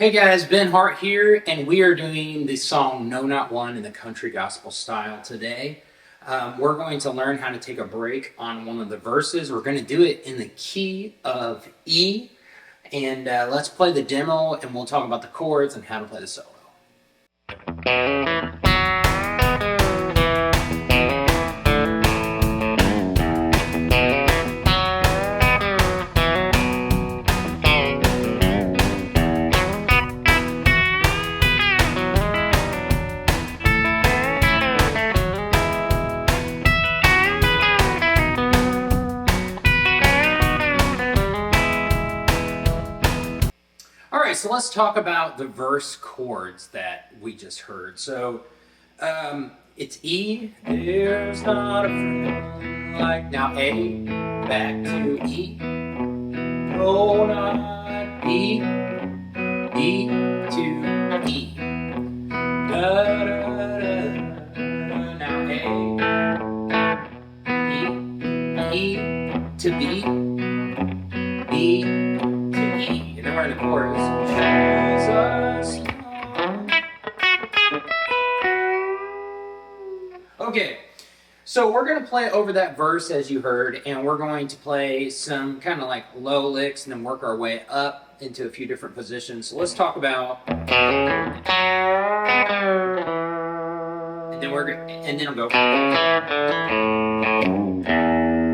Hey guys, Ben Hart here, and we are doing the song No Not One in the country gospel style today. We're going to learn how to take a break on one of the verses. We're going to do it in the key of E, and let's play the demo, and we'll talk about the chords and how to play the solo. Alright, so let's talk about the verse chords that we just heard. So, it's E, there's not a friend like, now A, back to E, no, not B, B to E, da da da da, now A, E to B, B to E, and then we're in the chorus. Jesus. Okay, so we're going to play over that verse as you heard, and we're going to play some kind of like low licks and then work our way up into a few different positions. So let's talk about, and then I'll go.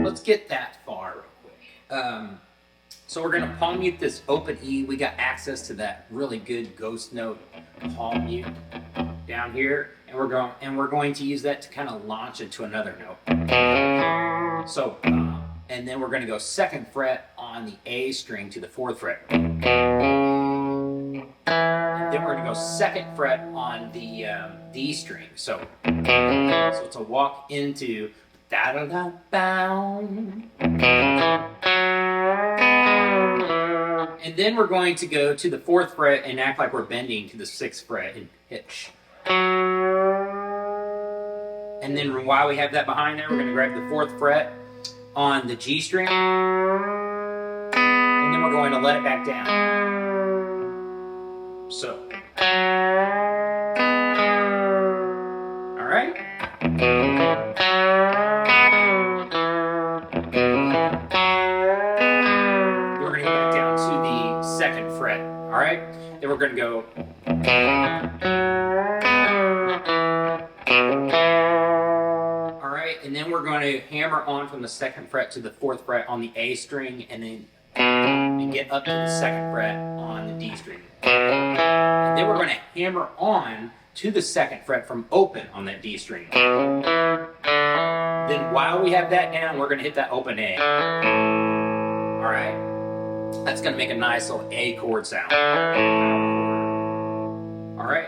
Let's get that far real quick. So we're going to palm mute this open E. We got access to that really good ghost note palm mute down here, and we're going to use that to kind of launch into another note. So, and then we're going to go second fret on the A string to the fourth fret. And then we're going to go second fret on the D string. So it's a walk into da da da bound. And then we're going to go to the fourth fret and act like we're bending to the sixth fret and hitch. And then while we have that behind there, we're going to grab the fourth fret on the G string. And then we're going to let it back down. So. All right. Second fret, all right? Then we're going to go. All right, and then we're going to hammer on from the second fret to the fourth fret on the A string, and then get up to the second fret on the D string. And then we're going to hammer on to the second fret from open on that D string. Then while we have that down, we're going to hit that open A. All right? That's going to make a nice little A chord sound. All right.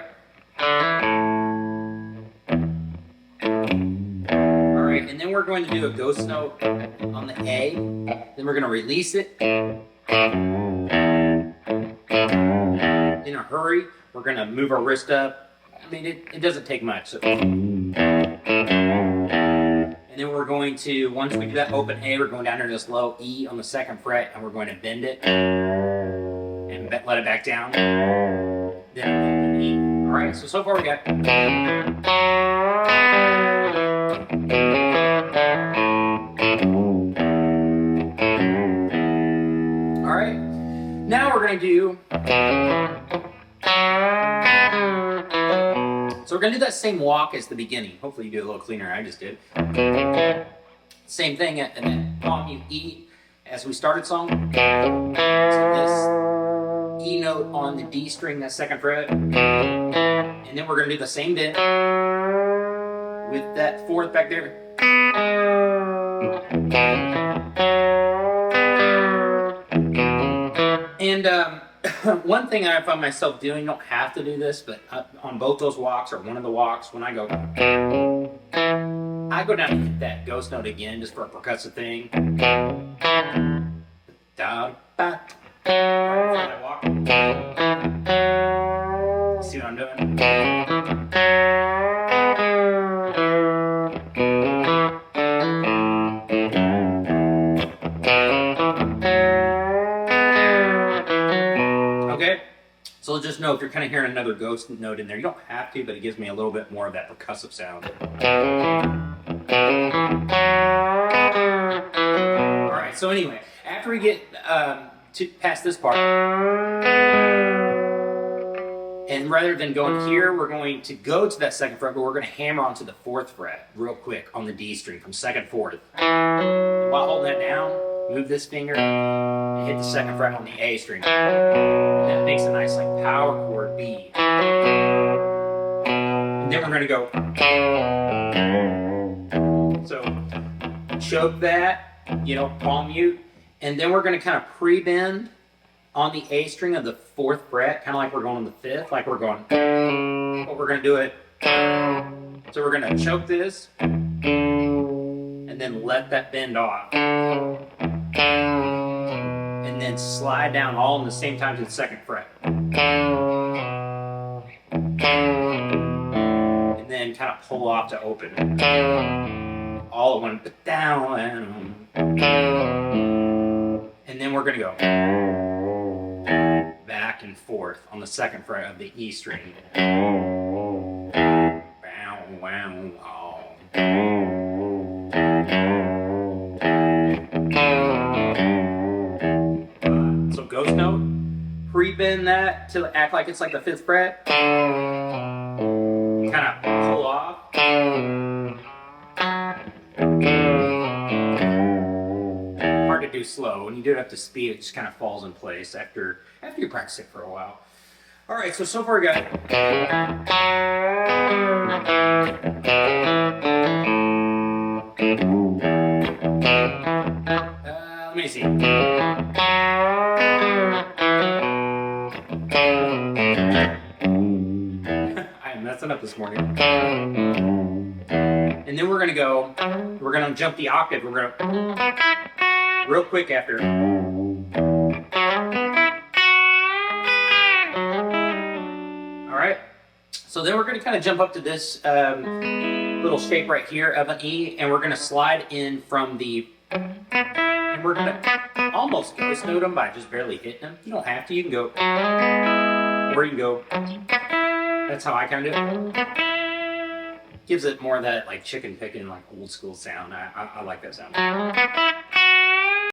All right, and then we're going to do a ghost note on the A. Then we're going to release it. In a hurry, we're going to move our wrist up. I mean, it doesn't take much. So. And then we're going to, once we do that open A, we're going down to this low E on the second fret, and we're going to bend it and let it back down. Then open E. All right, so far we got. All right, now we're going to do. So we're going to do that same walk as the beginning. Hopefully you do it a little cleaner. I just did. Same thing, and then palm mute E as we started song. So this E note on the D string, that second fret. And then we're going to do the same bend with that fourth back there. And one thing I find myself doing, you don't have to do this, but on both those walks, or one of the walks, when I go down and hit that ghost note again, just for a percussive thing. Da, ba, right before I walk. See what I'm doing? Okay. So just know if you're kind of hearing another ghost note in there, you don't have to, but it gives me a little bit more of that percussive sound. All right, so anyway, after we get past this part, and rather than going here, we're going to go to that second fret, but we're going to hammer onto the 4th fret real quick on the D string from 2nd, 4th. While holding that down, move this finger and hit the 2nd fret on the A string. And that makes a nice like power chord B. And then we're going to go. So choke that, palm mute, and then we're going to kind of pre-bend on the A string of the 4th fret, kind of like we're going on the 5th, like we're going, but we're going to do it. So we're going to choke this, and then let that bend off. And then slide down all in the same time to the 2nd fret. And then kind of pull off to open. All at one, down. And then we're going to go back and forth on the 2nd fret of the E string. So ghost note, pre-bend that to act like it's like the 5th fret. Kind of pull off. Hard to do slow. When you do it up to speed, it just kind of falls in place after you practice it for a while. All right, so far we got. Let me see. I am messing up this morning. And then we're gonna jump the octave. We're gonna, real quick after. All right. So then we're gonna kind of jump up to this little shape right here of an E, and we're gonna slide in from the, and we're gonna almost ghost note them by just barely hitting them. You don't have to. You can go, or you can go. That's how I kind of do it. Gives it more of that like chicken picking, like old school sound. I like that sound.